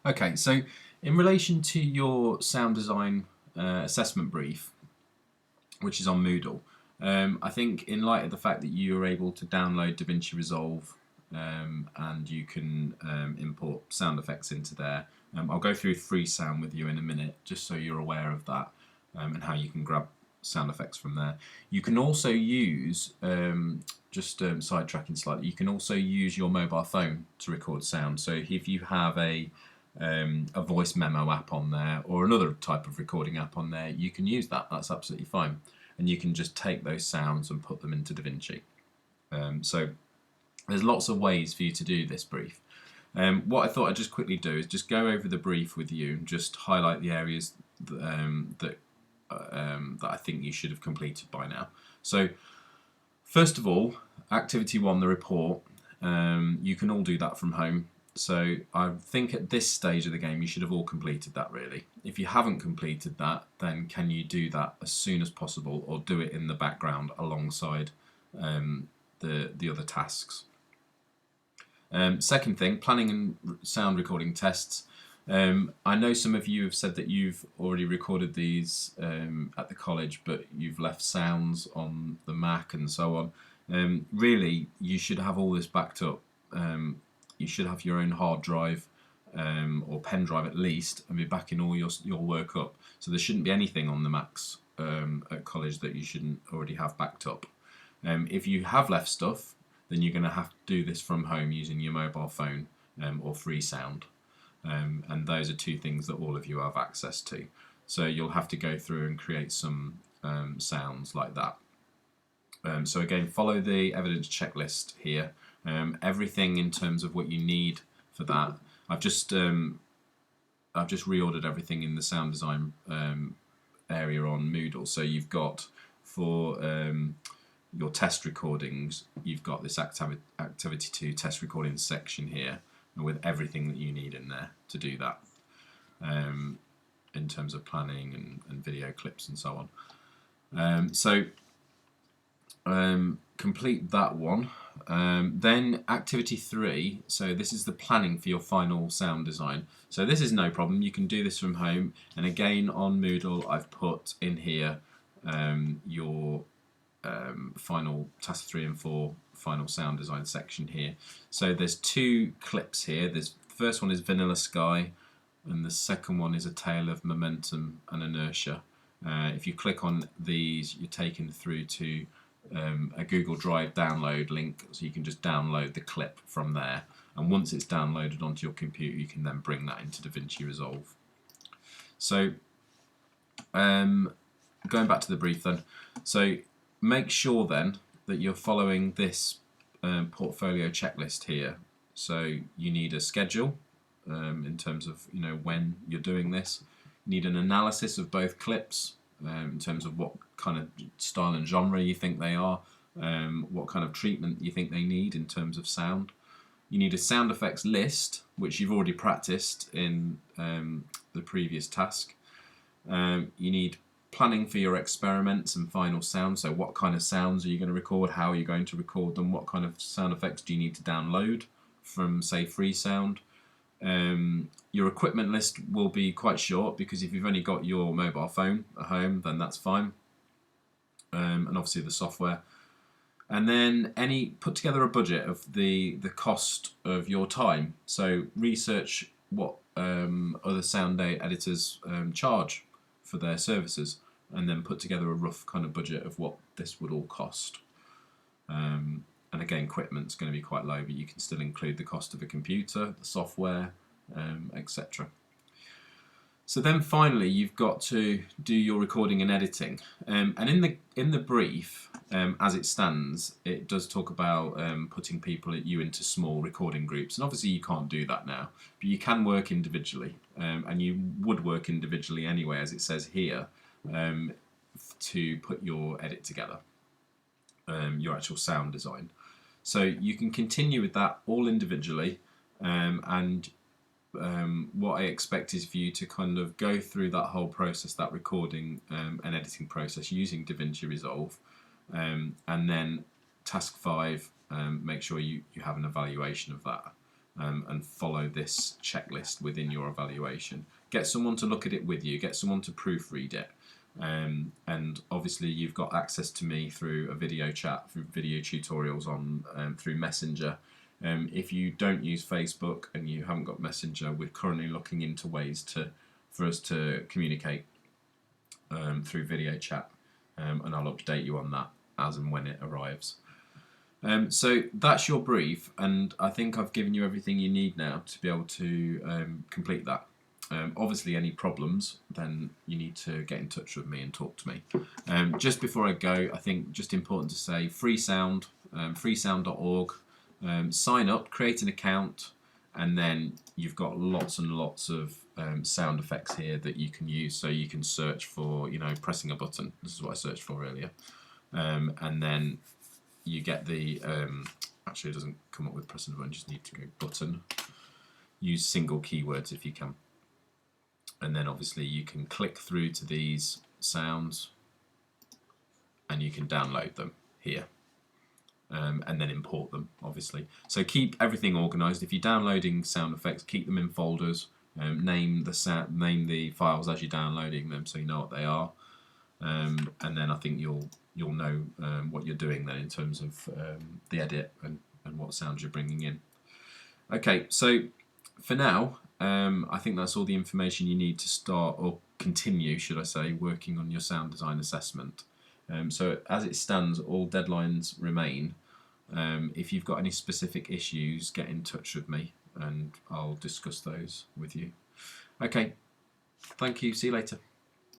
Okay, so in relation to your sound design assessment brief, which is on Moodle, I think in light of the fact that you are able to download DaVinci Resolve and you can import sound effects into there, I'll go through Freesound with you in a minute just so you're aware of that and how you can grab sound effects from there. You can also use, just sidetracking slightly, you can also use your mobile phone to record sound. So if you have a voice memo app on there or another type of recording app on there, you can use that. That's absolutely fine. And you can just take those sounds and put them into DaVinci. So there's lots of ways for you to do this brief. What I thought I'd just quickly do is just go over the brief with you and just highlight the areas that I think you should have completed by now. So first of all, activity 1, the report, you can all do that from home. So I think at this stage of the game you should have all completed that really. If you haven't completed that, then can you do that as soon as possible or do it in the background alongside the other tasks. Second thing, planning and sound recording tests. I know some of you have said that you've already recorded these at the college, but you've left sounds on the Mac and so on. Really, you should have all this backed up. You should have your own hard drive or pen drive at least, and be backing all your work up. So there shouldn't be anything on the Macs at college that you shouldn't already have backed up. If you have left stuff, then you're going to have to do this from home using your mobile phone or Freesound. And those are two things that all of you have access to. So you'll have to go through and create some sounds like that. So again, follow the evidence checklist here. Everything in terms of what you need for that. I've just reordered everything in the sound design area on Moodle. So you've got for your test recordings, you've got this activity 2 test recording section here with everything that you need in there to do that in terms of planning and video clips and so on. Complete that one. Then activity 3, so this is the planning for your final sound design. So this is no problem, you can do this from home, and again on Moodle I've put in here your final task 3 and 4 final sound design section here. So there's 2 clips here. The first one is Vanilla Sky and the second one is A Tale of Momentum and Inertia. If you click on these, you're taken through to a Google Drive download link, so you can just download the clip from there, and once it's downloaded onto your computer you can then bring that into DaVinci Resolve. So going back to the brief then, so make sure then that you're following this portfolio checklist here. So you need a schedule in terms of when you're doing this. You need an analysis of both clips in terms of what kind of style and genre you think they are, what kind of treatment you think they need in terms of sound. You need a sound effects list, which you've already practiced in the previous task. You need planning for your experiments and final sound. So what kind of sounds are you going to record? How are you going to record them? What kind of sound effects do you need to download from, say, Freesound? Your equipment list will be quite short because if you've only got your mobile phone at home, then that's fine. And obviously the software. And then put together a budget of the cost of your time. So research what other sound editors charge for their services, and then put together a rough kind of budget of what this would all cost. And again, equipment's going to be quite low, but you can still include the cost of a computer, the software, etc. So then finally you've got to do your recording and editing, and in the brief as it stands, it does talk about putting you into small recording groups, and obviously you can't do that now, but you can work individually, and you would work individually anyway, as it says here, to put your edit together, your actual sound design. So you can continue with that all individually, and what I expect is for you to kind of go through that whole process, that recording and editing process using DaVinci Resolve, and then task 5, make sure you have an evaluation of that and follow this checklist within your evaluation. Get someone to look at it with you, get someone to proofread it. And obviously you've got access to me through a video chat, through video tutorials on through Messenger. If you don't use Facebook and you haven't got Messenger, we're currently looking into ways for us to communicate through video chat, and I'll update you on that as and when it arrives. So that's your brief, and I think I've given you everything you need now to be able to complete that. Obviously any problems, then you need to get in touch with me and talk to me. Just before I go, I think just important to say Freesound, freesound.org, sign up, create an account, and then you've got lots and lots of sound effects here that you can use. So you can search for, you know, pressing a button. This is what I searched for earlier. And then you get the, actually it doesn't come up with pressing a button, you just need to go button. Use single keywords if you can. And then obviously you can click through to these sounds and you can download them here, and then import them obviously. So keep everything organized. If you're downloading sound effects, keep them in folders, name the files as you're downloading them so you know what they are, and then I think you'll know what you're doing then in terms of the edit and what sounds you're bringing in. Okay, so for now, I think that's all the information you need to start, or continue, should I say, working on your sound design assessment. So as it stands, all deadlines remain. If you've got any specific issues, get in touch with me and I'll discuss those with you. Okay, thank you, see you later.